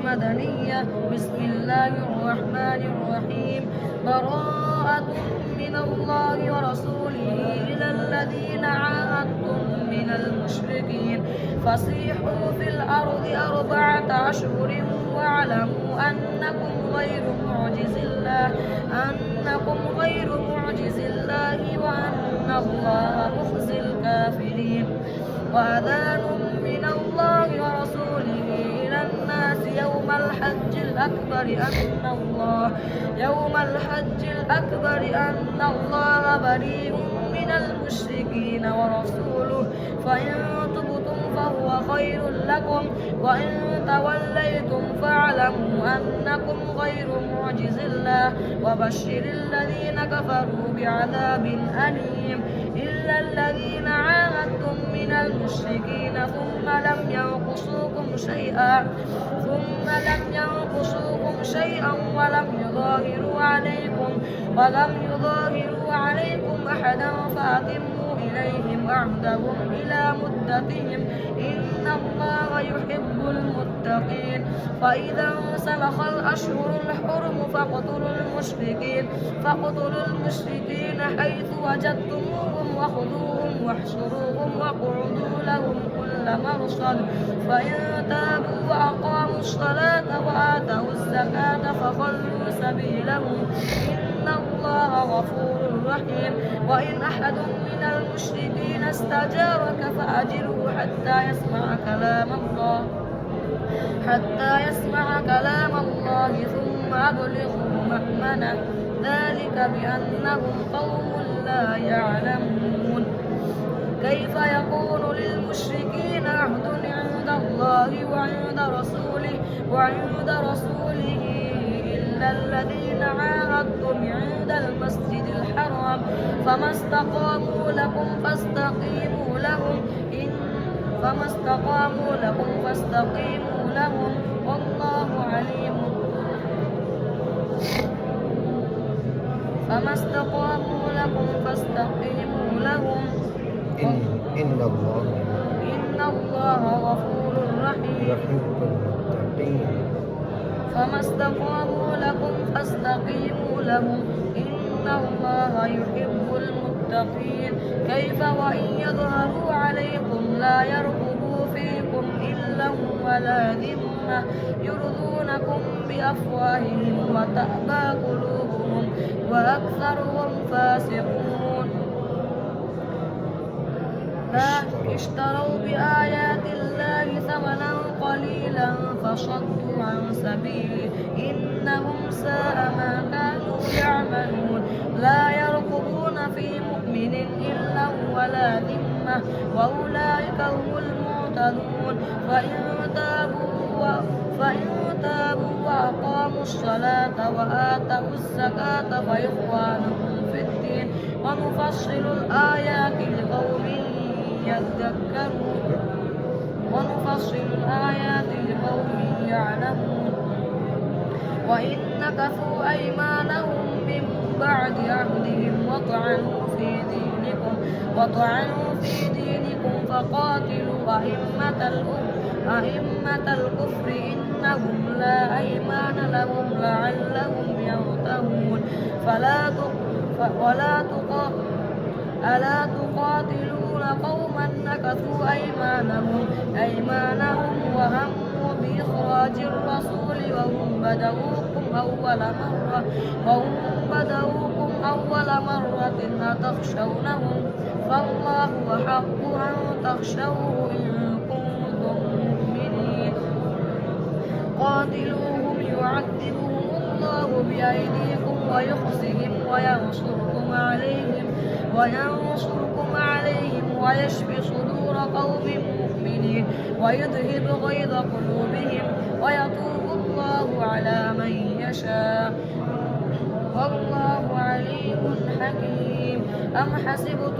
مدنية. بسم الله الرحمن الرحيم. براءة من الله ورسوله إلى الذين عاهدتم من المشركين فسيحوا في الأرض 4 أشهر واعلموا أنكم غير معجز الله وأن الله مخزي الكافرين. وأذان من الله ورسوله إلى الناس يوم الحج الأكبر أن الله بريء من المشركين ورسوله فإن تبتم فهو خير لكم وإن توليتم فاعلموا أنكم غير معجز الله وبشر الذين كفروا بعذاب أليم. إلا الذين عاهدتم من المشركين ثم لم ينقصوكم شيئا ولم يظاهروا عليكم أحدا فأتموا إليهم عهدهم إلى مدتهم إن الله يحب المتقين. فإذا انسلخ الأشهر الحرم فاقتلوا المشركين حيث وجدتموهم وخذوهم واحصروهم واقعدوا لهم كل مرصد. فإن تابوا وأقاموا الصلاة وآتوا الزكاة فخلوا سبيلهم إن الله غفور رحيم. وإن أحد من المشركين استجارك فأجره حتى يسمع كلام الله ثم أبلغه مأمنه ذلك بأنهم قوم لا يعلمون. كيف يكون للمشركين عهد عند الله وعند رسوله إلا الذين عاهدتم عند المسجد الحرام فما استقاموا لكم فاستقيموا لهم والله عليم. إن الله غفور رحيم. فما استقاموا لكم فاستقيموا لهم إن الله يحب المتقين. كيف وإن يظهروا عليكم لا يرقبوا فيكم إلا ولا ذمة يرضونكم بأفواههم وتأبى قلوبهم وأكثرهم فاسقون. لا اشتروا بآيات الله ثمنا قليلا فصدوا عن سبيله إنهم ساء ما كانوا يعملون. لا يرقبون في مؤمن إلا ولا ذمة وأولئك هم المعتدون. فإن تابوا وأقاموا الصلاة وآتوا الزكاة فإخوانكم في الدين ونفصل الآيات لقوم يعلمون. وإن نكثوا أيمانهم من بعد عهدهم وطعنوا في دينكم فقاتلوا أئمة الكفر إنهم لا أيمان لهم لعلهم يرتدون. ألا تقاتلون قوما نكثوا أيمانهم وهموا بإخراج الرسول وهم بدؤوكم أول مرة أتخشونهم فالله أحق أن تخشوه إن كنتم مؤمنين. قاتلوهم يعذبهم الله بأيديكم ويخزهم وينصركم عليهم ويشفي صدور قوم مؤمنين ويذهب غيظ قلوبهم ويتوب الله على من يشاء والله عليم حكيم. أم حسبتم